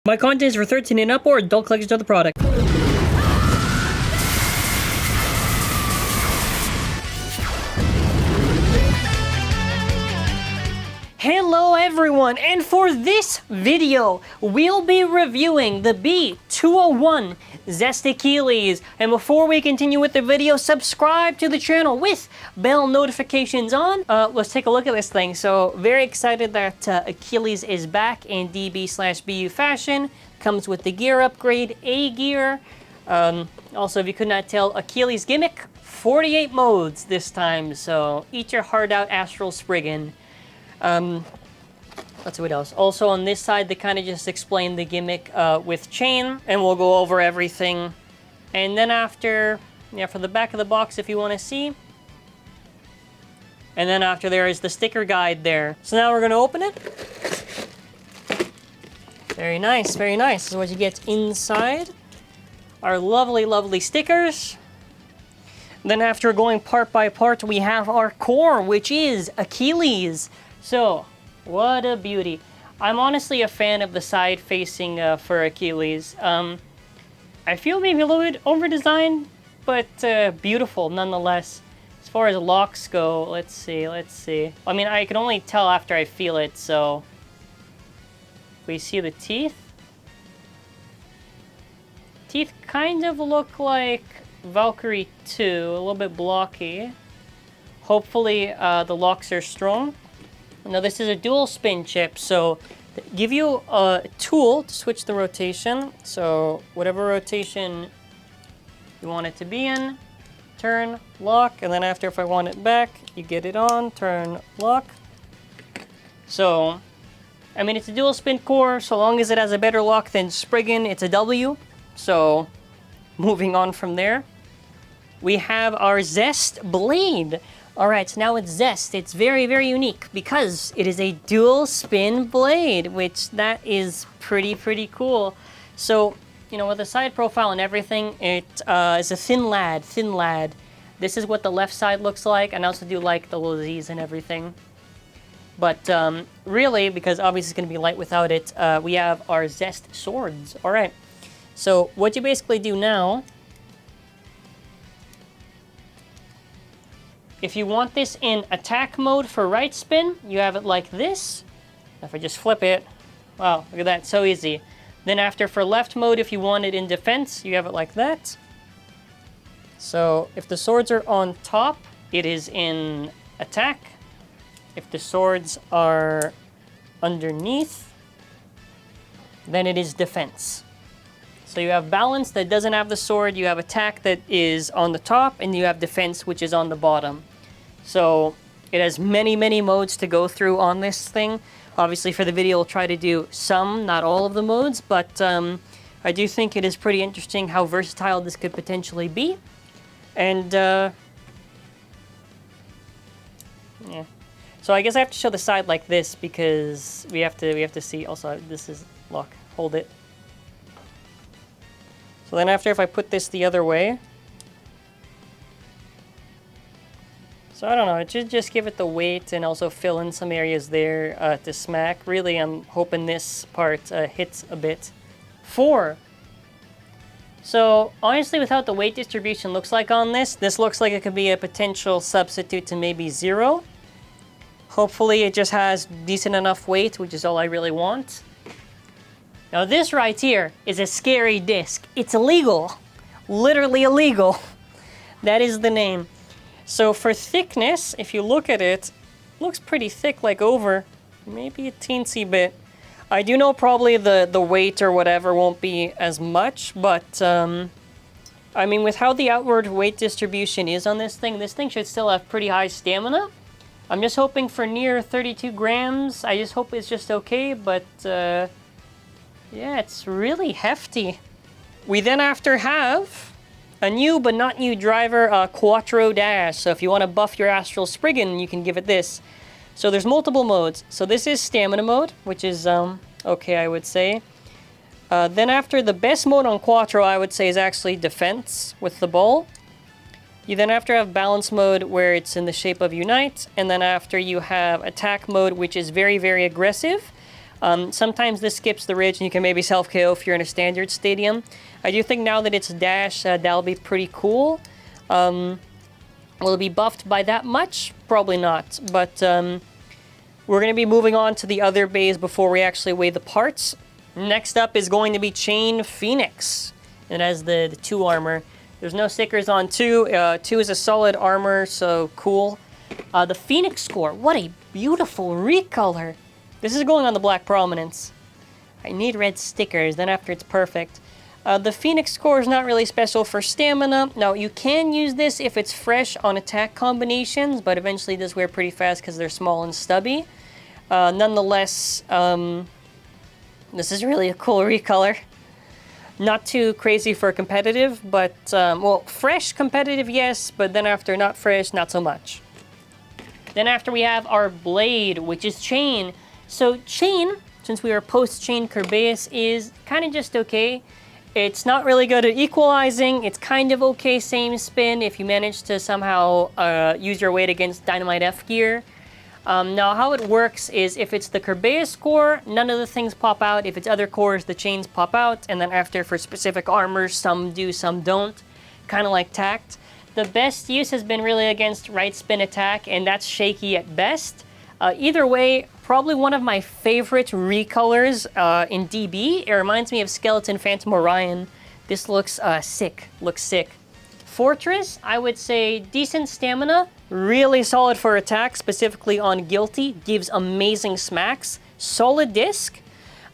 My content is for 13 and up or adult collectors of the product. Hello everyone, and for this video, we'll be reviewing the B201 Zest Achilles. And before we continue with the video, subscribe to the channel with bell notifications on. Let's take a look at this thing. So very excited that Achilles is back in DB/BU fashion. Comes with the gear upgrade, A gear. Also, if you could not tell, Achilles gimmick, 48 modes this time. So eat your heart out, Astral Spriggan. Let's see what else. Also on this side, they kind of just explain the gimmick with chain, and we'll go over everything. And then after, yeah, for the back of the box if you want to see. And then after there is the sticker guide there. So now we're going to open it. Very nice, very nice. This is what you get inside. Our lovely, lovely stickers. Then after going part by part, we have our core, which is Achilles. So, what a beauty. I'm honestly a fan of the side facing for Achilles. I feel maybe a little bit over-designed, but beautiful nonetheless. As far as locks go, let's see. I mean, I can only tell after I feel it, so... We see the teeth. Teeth kind of look like Valkyrie 2, a little bit blocky. Hopefully the locks are strong. Now this is a dual spin chip, so give you a tool to switch the rotation. So whatever rotation you want it to be in, turn, lock, and then after if I want it back, you get it on, turn, lock. So, I mean it's a dual spin core, so long as it has a better lock than Spriggan, it's a W. So, moving on from there, we have our Zest Blade. Alright, so now it's Zest. It's very, very unique because it is a dual spin blade, which that is pretty cool. So, you know, with the side profile and everything, it is a thin lad. This is what the left side looks like, and I also do like the little Z's and everything. But really, because obviously it's going to be light without it, we have our Zest swords. Alright, so what you basically do now, if you want this in attack mode for right spin, you have it like this. If I just flip it, wow, look at that, so easy. Then after for left mode, if you want it in defense, you have it like that. So if the swords are on top, it is in attack. If the swords are underneath, then it is defense. So you have balance that doesn't have the sword, you have attack that is on the top, and you have defense which is on the bottom. So it has many modes to go through on this thing. Obviously for the video I'll try to do some, not all of the modes, but I do think it is pretty interesting how versatile this could potentially be. And yeah. So I guess I have to show the side like this because we have to see also this is lock, hold it. So then after if I put this the other way, so I don't know, it should just give it the weight and also fill in some areas there to smack. Really, I'm hoping this part hits a bit. 4. So honestly, without the weight distribution looks like on this looks like it could be a potential substitute to maybe 0. Hopefully it just has decent enough weight, which is all I really want. Now this right here is a scary disc. It's illegal. Literally illegal. That is the name. So for thickness, if you look at it, it looks pretty thick, like over maybe a teensy bit. I do know probably the weight or whatever won't be as much, but I mean with how the outward weight distribution is on this thing should still have pretty high stamina. I'm just hoping for near 32 grams. I just hope it's just okay, but yeah, it's really hefty. We then after have a new but not new driver, Quattro Dash. So if you want to buff your Astral Spriggan, you can give it this. So there's multiple modes. So this is stamina mode, which is okay, I would say. Then after the best mode on Quattro, I would say is actually defense with the ball. You then after have balance mode where it's in the shape of Unite, and then after you have attack mode, which is very aggressive. Sometimes this skips the ridge and you can maybe self-KO if you're in a standard stadium. I do think now that it's dash, that'll be pretty cool. Will it be buffed by that much? Probably not, but we're going to be moving on to the other bays before we actually weigh the parts. Next up is going to be Chain Phoenix. It has the 2 armor. There's no stickers on 2. 2 is a solid armor, so cool. The Phoenix score, what a beautiful recolor. This is going on the black prominence. I need red stickers, then after it's perfect. The Phoenix score is not really special for stamina. Now, you can use this if it's fresh on attack combinations, but eventually does wear pretty fast because they're small and stubby. Nonetheless, this is really a cool recolor. Not too crazy for competitive, but, well, fresh competitive, yes, but then after not fresh, not so much. Then after we have our blade, which is Chain. So Chain, since we are post-Chain Kerbeus, is kind of just okay. It's not really good at equalizing. It's kind of okay same spin if you manage to somehow use your weight against Dynamite F gear. Now how it works is if it's the Kerbeus core, none of the things pop out. If it's other cores, the chains pop out. And then after for specific armors, some do, some don't. Kind of like Tact. The best use has been really against right spin attack, and that's shaky at best. Either way, probably one of my favorite recolors in DB. It reminds me of Skeleton Phantom Orion. This looks sick. Looks sick. Fortress, I would say decent stamina. Really solid for attack, specifically on Guilty. Gives amazing smacks. Solid disc.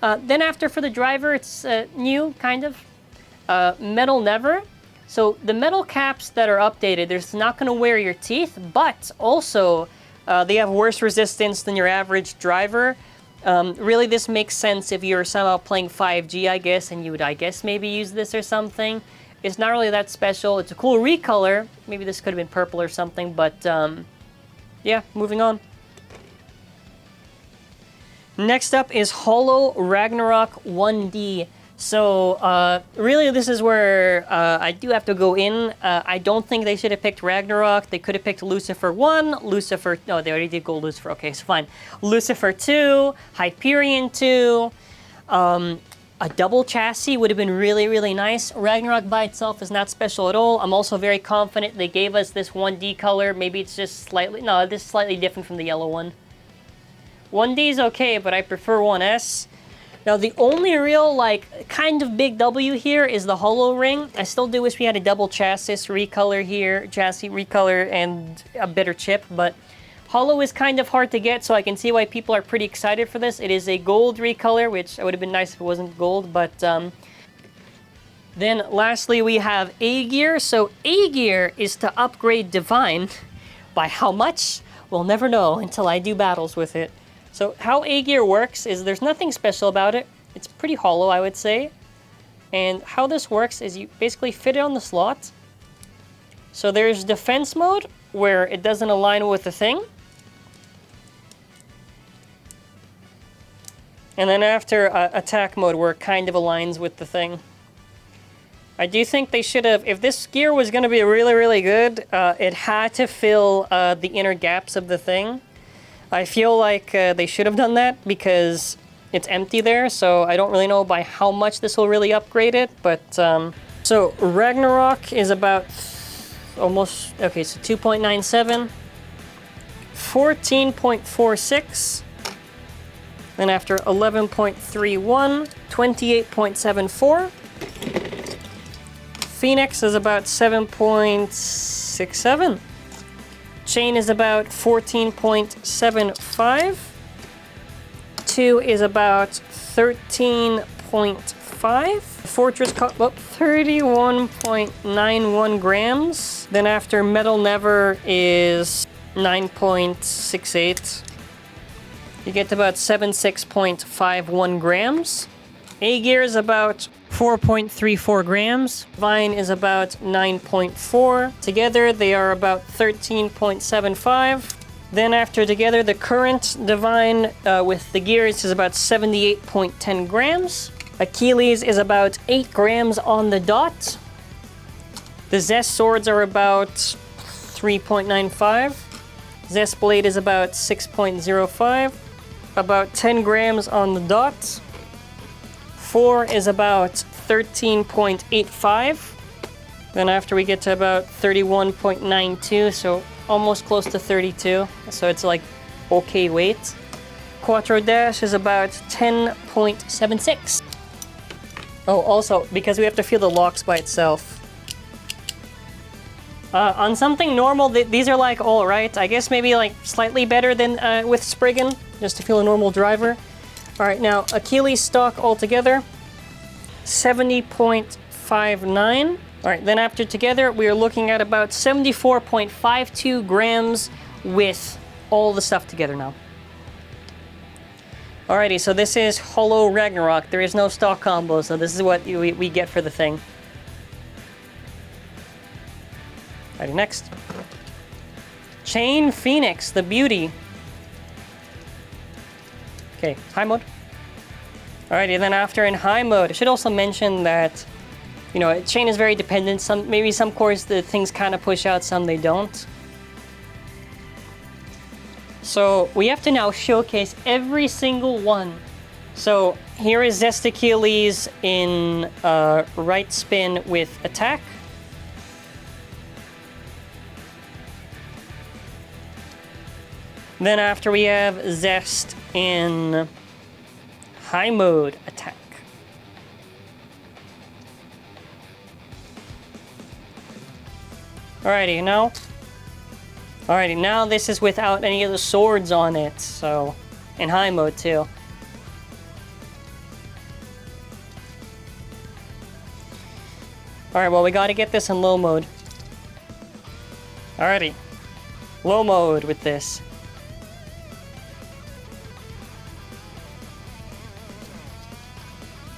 Then after for the driver, it's new, kind of. Metal Never. So the metal caps that are updated, there's not going to wear your teeth, but also they have worse resistance than your average driver. Really, this makes sense if you're somehow playing 5G, I guess, and you would, I guess, maybe use this or something. It's not really that special. It's a cool recolor. Maybe this could have been purple or something, but yeah, moving on. Next up is Hollow Ragnarok 1D. So, really, this is where I do have to go in. I don't think they should have picked Ragnarok. They could have picked Lucifer 1, Lucifer... No, they already did go Lucifer. Okay, so fine. Lucifer 2, Hyperion 2, a double chassis would have been really, really nice. Ragnarok by itself is not special at all. I'm also very confident they gave us this 1D color. Maybe it's just slightly... No, this is slightly different from the yellow one. 1D is okay, but I prefer 1S. Now, the only real, like, kind of big W here is the Hollow Ring. I still do wish we had a double chassis recolor here, chassis recolor, and a better chip, but Hollow is kind of hard to get, so I can see why people are pretty excited for this. It is a gold recolor, which would have been nice if it wasn't gold, but then lastly, we have A-Gear. So A-Gear is to upgrade Divine. By how much? We'll never know until I do battles with it. So how A-Gear works is there's nothing special about it. It's pretty hollow, I would say. And how this works is you basically fit it on the slot. So there's defense mode, where it doesn't align with the thing. And then after attack mode, where it kind of aligns with the thing. I do think they should have, if this gear was going to be really, really good, it had to fill the inner gaps of the thing. I feel like they should have done that because it's empty there, so I don't really know by how much this will really upgrade it, but so Ragnarok is about almost, okay, so 2.97, 14.46, then after 11.31, 28.74, Phoenix is about 7.67, Chain is about 14.75. 2 is about 13.5. Fortress, 31.91 grams. Then after Metal Never is 9.68. You get about 76.51 grams. A-Gear is about 4.34 grams. Vine is about 9.4. Together, they are about 13.75. Then after together, the current Divine with the gears is about 78.10 grams. Achilles is about 8 grams on the dot. The Zest swords are about 3.95. Zest blade is about 6.05. about 10 grams on the dot. 4 is about 13.85. Then after we get to about 31.92, so almost close to 32. So it's like okay weight. Quattro dash is about 10.76. Oh, also, because we have to feel the locks by itself. On something normal, these are like all right. I guess maybe like slightly better than with Spriggan, just to feel a normal driver. All right, now Achilles stock altogether, 70.59. All right, then after together, we are looking at about 74.52 grams with all the stuff together now. Alrighty, so this is Hollow Ragnarok. There is no stock combo, so this is what we get for the thing. Alrighty, next. Chain Phoenix, the beauty. Okay, high mode. Alrighty, then after in high mode, I should also mention that, you know, chain is very dependent. Maybe some cores the things kind of push out, some they don't. So we have to now showcase every single one. So here is Zest Achilles in right spin with attack. Then after we have Zest in high mode attack. Alrighty, now this is without any of the swords on it, so in high mode too. Alright, well we gotta get this in low mode. Alrighty, low mode with this.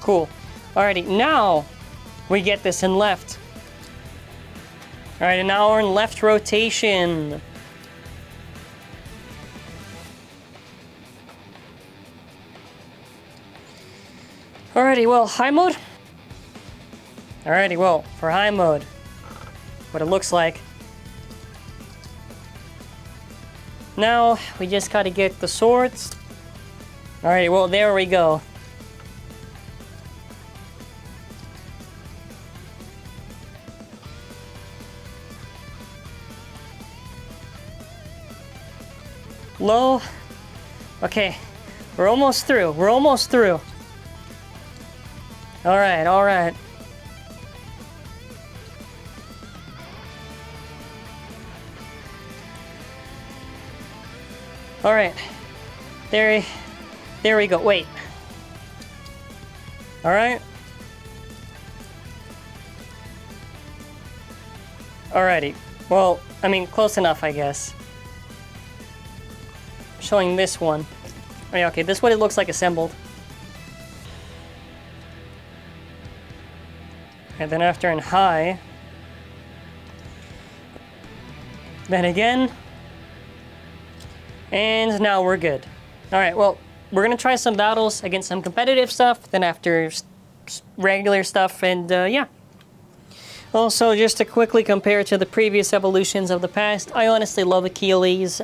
Cool. Alrighty, now we get this in left. Alright, and now we're in left rotation. Alrighty, well, high mode? Alrighty, well, for high mode, what it looks like. Now, we just gotta get the swords. Alrighty, well, there we go. Low. Okay, we're almost through. We're almost through. All right, all right. All right. There we go. Wait. All right. Alrighty. Well, I mean, close enough, I guess. Showing this one. Oh, yeah, okay, this is what it looks like assembled. And then after in high. Then again. And now we're good. Alright, well, we're gonna try some battles against some competitive stuff, then after regular stuff, and yeah. Also, just to quickly compare to the previous evolutions of the past, I honestly love Achilles.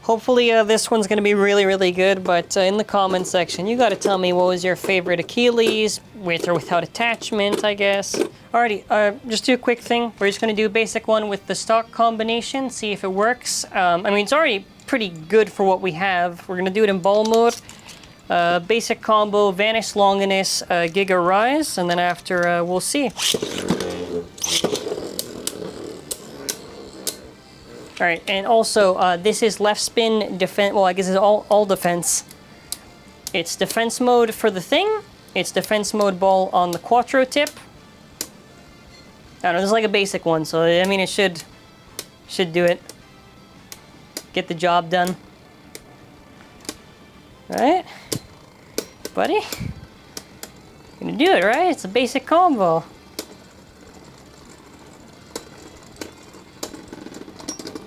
Hopefully this one's going to be really, really good, but in the comments section, you got to tell me what was your favorite Achilles, with or without attachment, I guess. Alrighty, just do a quick thing. We're just going to do a basic one with the stock combination, see if it works. I mean, it's already pretty good for what we have. We're going to do it in ball mode. Basic combo, Vanish Longinus, Giga Rise, and then after, we'll see. Alright, and also, this is left spin defense, well, I guess it's all defense. It's defense mode for the thing, it's defense mode ball on the Quattro tip. I don't know, this is like a basic one, so I mean, it should do it. Get the job done. Right? Buddy? You're gonna do it, right? It's a basic combo.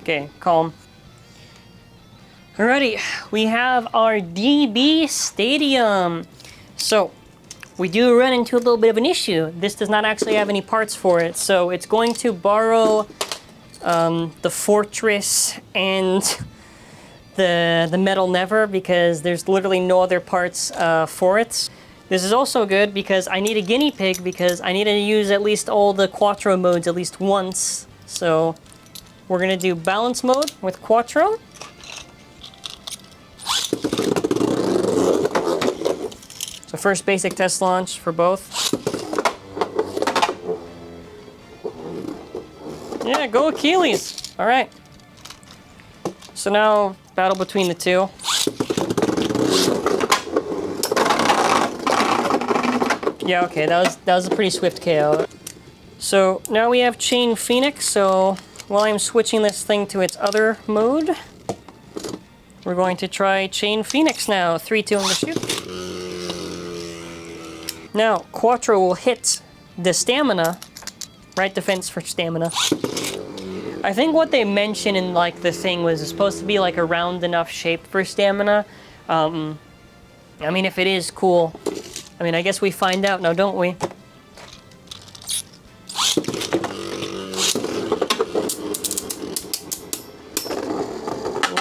Okay, calm. Alrighty, we have our DB Stadium. So, we do run into a little bit of an issue. This does not actually have any parts for it, so it's going to borrow the Fortress and the Metal Never because there's literally no other parts for it. This is also good because I need a guinea pig because I need to use at least all the Quattro modes at least once. So we're gonna do balance mode with Quattro. So first basic test launch for both. Yeah, go Achilles. All right. So now battle between the two. Yeah, okay, that was a pretty swift KO. So now we have Chain Phoenix, so while I'm switching this thing to its other mode, we're going to try Chain Phoenix now. 3, 2, and the shoot. Now, Quattro will hit the stamina, right defense for stamina. I think what they mentioned in like the thing was it's supposed to be like a round enough shape for stamina. I mean, if it is, cool. I mean, I guess we find out now, don't we?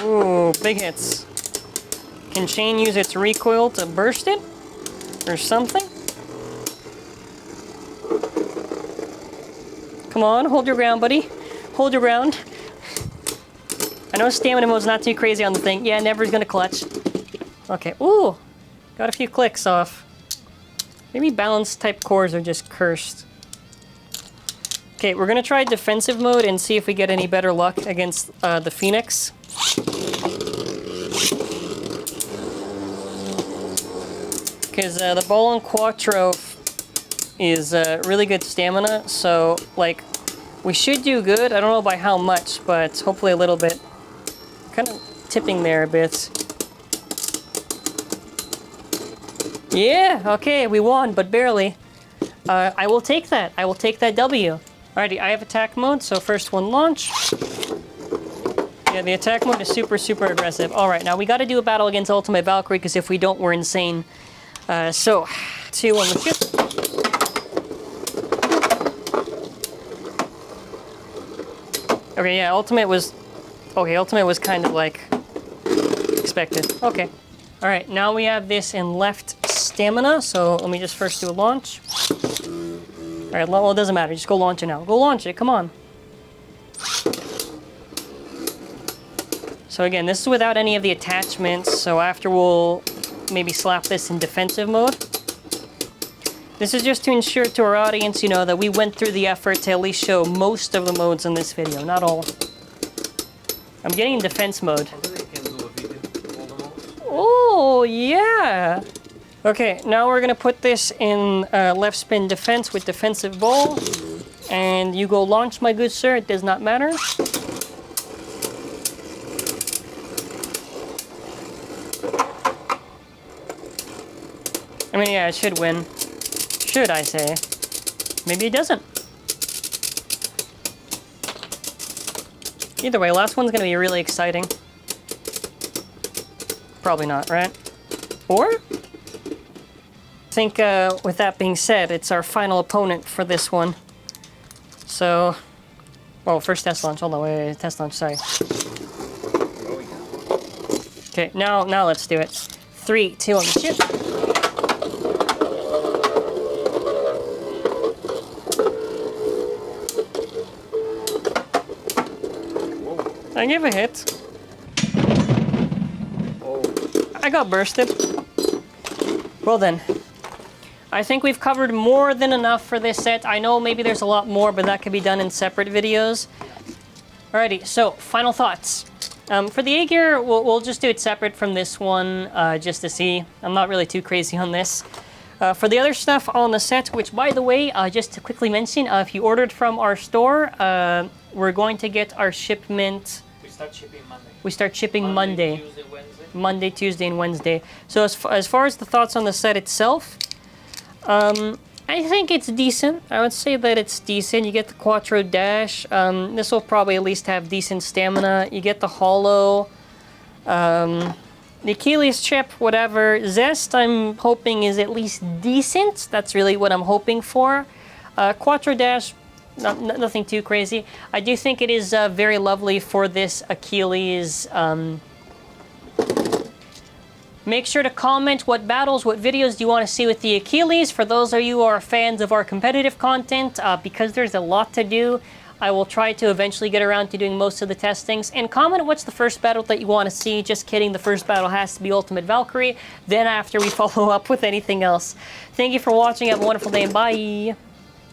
Ooh, big hits. Can Chain use its recoil to burst it? Or something? Come on, hold your ground, buddy. Hold your ground. I know stamina mode's not too crazy on the thing. Yeah, Never's gonna clutch. Okay, ooh. Got a few clicks off. Maybe balance type cores are just cursed. Okay, we're gonna try defensive mode and see if we get any better luck against the Phoenix. Because the ball on Quattro is really good stamina, so like we should do good. I don't know by how much, but hopefully a little bit. Kind of tipping there a bit. Yeah, okay, we won, but barely. I will take that. I will take that W. Alrighty, I have attack mode, so first one launch. Yeah, the attack mode is super, super aggressive. Alright, now we gotta do a battle against Ultimate Valkyrie, because if we don't, we're insane. So, 2 on the ship. Okay, yeah, Ultimate was kind of like expected. Okay. Alright, now we have this in left stamina, so let me just first do a launch. Alright, well, it doesn't matter, just go launch it now. Go launch it, come on. So again, this is without any of the attachments, so after we'll maybe slap this in defensive mode. This is just to ensure to our audience, you know, that we went through the effort to at least show most of the modes in this video, not all. I'm getting in defense mode. Oh, yeah! Okay, now we're gonna put this in left spin defense with defensive ball. And you go launch, my good sir, it does not matter. I mean, yeah, it should win. Should I say? Maybe it doesn't. Either way, last one's gonna be really exciting. Probably not, right? Or? I think with that being said, it's our final opponent for this one. So, oh, first test launch. Hold on, wait, test launch, sorry. Okay, now let's do it. 3, 2 on the ship. I give a hit. I got bursted. Well then, I think we've covered more than enough for this set. I know maybe there's a lot more, but that could be done in separate videos. Alrighty, so final thoughts. For the A-Gear, we'll just do it separate from this one, just to see. I'm not really too crazy on this. For the other stuff on the set, which by the way, just to quickly mention, if you ordered from our store, we're going to get our shipment... We start shipping Monday. We start shipping Monday. Tuesday, Wednesday. Monday, Tuesday, and Wednesday. So as far as the thoughts on the set itself, I think it's decent. I would say that it's decent. You get the Quattro Dash. This will probably at least have decent stamina. You get the Hollow. The Achilles chip, whatever. Zest, I'm hoping is at least decent. That's really what I'm hoping for. Quattro Dash, nothing too crazy. I do think it is very lovely for this Achilles Make sure to comment what battles, what videos do you want to see with the Achilles. For those of you who are fans of our competitive content, because there's a lot to do, I will try to eventually get around to doing most of the testings. And comment what's the first battle that you want to see. Just kidding, the first battle has to be Ultimate Valkyrie. Then after, we follow up with anything else. Thank you for watching. Have a wonderful day, and bye!